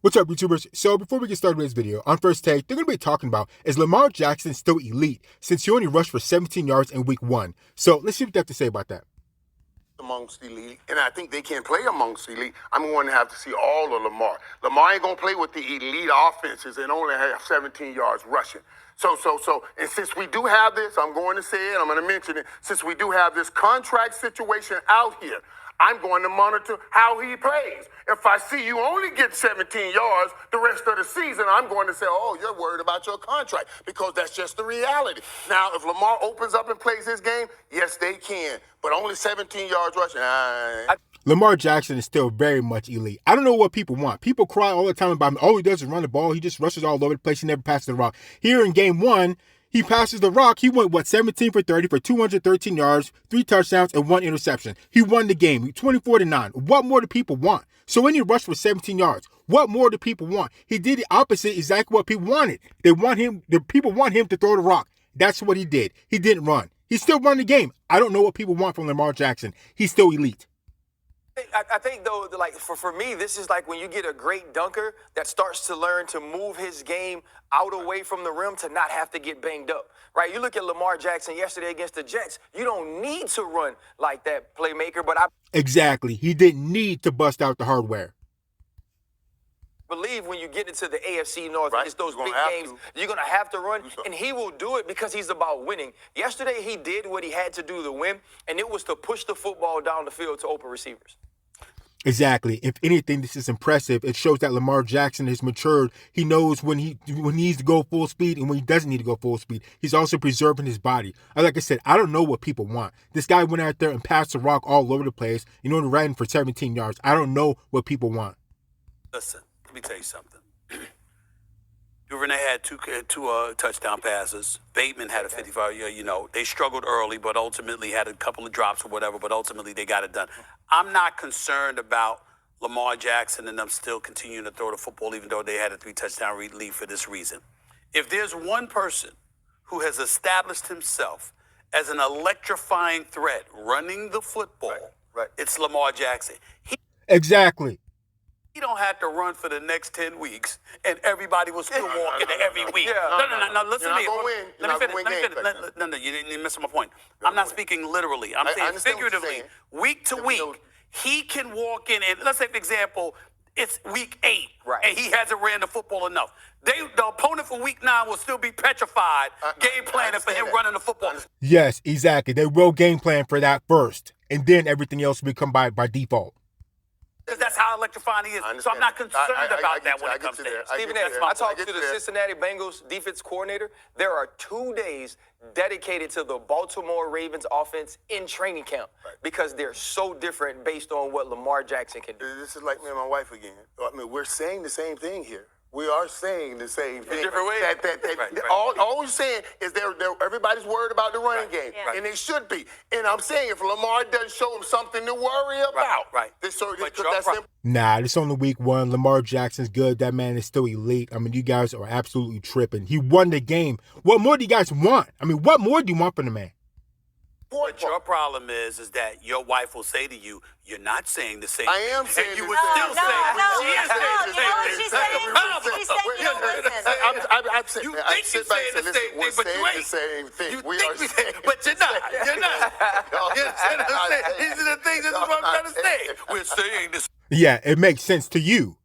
What's up, YouTubers? So before we get started with this video, on First Take, they're going to be talking about, is Lamar Jackson still elite since he only rushed for 17 yards in week 1? So let's see what they have to say about that. Amongst elite, and I think they can play amongst elite. I'm going to have to see all of Lamar. Lamar ain't going to play with the elite offenses and only have 17 yards rushing. And since we do have this, I'm going to say it, I'm going to mention it, since we do have this contract situation out here, I'm going to monitor how he plays. If I see you only get 17 yards the rest of the season, I'm going to say, oh, you're worried about your contract, because that's just the reality. Now, if Lamar opens up and plays his game, yes, they can. But only 17 yards rushing. Lamar Jackson is still very much elite. I don't know what people want. People cry all the time about him. All he does is run the ball. He just rushes all over the place. He never passes the rock. Here in game 1, he passes the rock. He went, 17 for 30 for 213 yards, 3 touchdowns, and 1 interception. He won the game, 24-9. What more do people want? So when he rushed for 17 yards, what more do people want? He did the opposite, exactly what people wanted. The people want him to throw the rock. That's what he did. He didn't run. He still won the game. I don't know what people want from Lamar Jackson. He's still elite. I think, though, like for me, this is like when you get a great dunker that starts to learn to move his game out away from the rim to not have to get banged up, right? You look at Lamar Jackson yesterday against the Jets. You don't need to run like that, playmaker, but I Exactly. He didn't need to bust out the hardware. believe when you get into the AFC North, Right. it's those You're big gonna have games, to. you're going to have to run, Do something. and he will do it because he's about winning. Yesterday, he did what he had to do to win, and it was to push the football down the field to open receivers. Exactly. If anything, this is impressive. It shows that Lamar Jackson has matured. He knows when he needs to go full speed and when he doesn't need to go full speed. He's also preserving his body. Like I said, I don't know what people want. This guy went out there and passed the rock all over the place, ran for 17 yards. I don't know what people want. Listen, let me tell you something. Duvernay had two touchdown passes. Bateman had a 55-yard. They struggled early, but ultimately had a couple of drops or whatever, but ultimately they got it done. I'm not concerned about Lamar Jackson and them still continuing to throw the football, even though they had a 3-touchdown lead for this reason. If there's one person who has established himself as an electrifying threat running the football, Right. it's Lamar Jackson. Exactly. He don't have to run for the next 10 weeks, and everybody will still walk into every week. Yeah. No, listen You're to me. not gonna win. You're not Let me gonna win finish. games like that. No, you didn't miss my point. I'm not speaking literally. I'm I saying understand what you're figuratively. saying. Week to week, he can walk in, and let's say, for example, it's week 8, Right. and he hasn't ran the football enough. The opponent for week 9 will still be petrified, game planning for him understand that. running the football. Yes, exactly. They will game plan for that first, and then everything else will come by default. Because that's how electrifying he is. I So I'm not understand. concerned I about get that you. when I it get comes you to there. him. I Stephen get F., you I there. talked I to get the you there. Cincinnati Bengals defense coordinator. There are 2 days dedicated to the Baltimore Ravens offense in training camp because they're so different based on what Lamar Jackson can do. This is like me and my wife again. I mean, we're saying the same thing here. We are saying the same thing. different ways. Right. All we're saying is everybody's worried about the running game, and they should be. And I'm saying if Lamar doesn't show them something to worry about, right. that's your simple. Nah, this only week 1. Lamar Jackson's good. That man is still elite. I mean, you guys are absolutely tripping. He won the game. What more do you guys want? I mean, what more do you want from the man? But your problem is that your wife will say to you, "You're not saying the same." I am thing." saying And you the would same still thing. say, No, "She is saying the you know same what thing." she's That's saying? the problem. She's saying you don't listen. You think you're saying the same thing, We're but saying you ain't. the same thing. You We think are we saying but you're not. You're not. You understand what I'm saying? saying. These are the things that I'm trying to say. We're saying this. Yeah, it makes sense to you.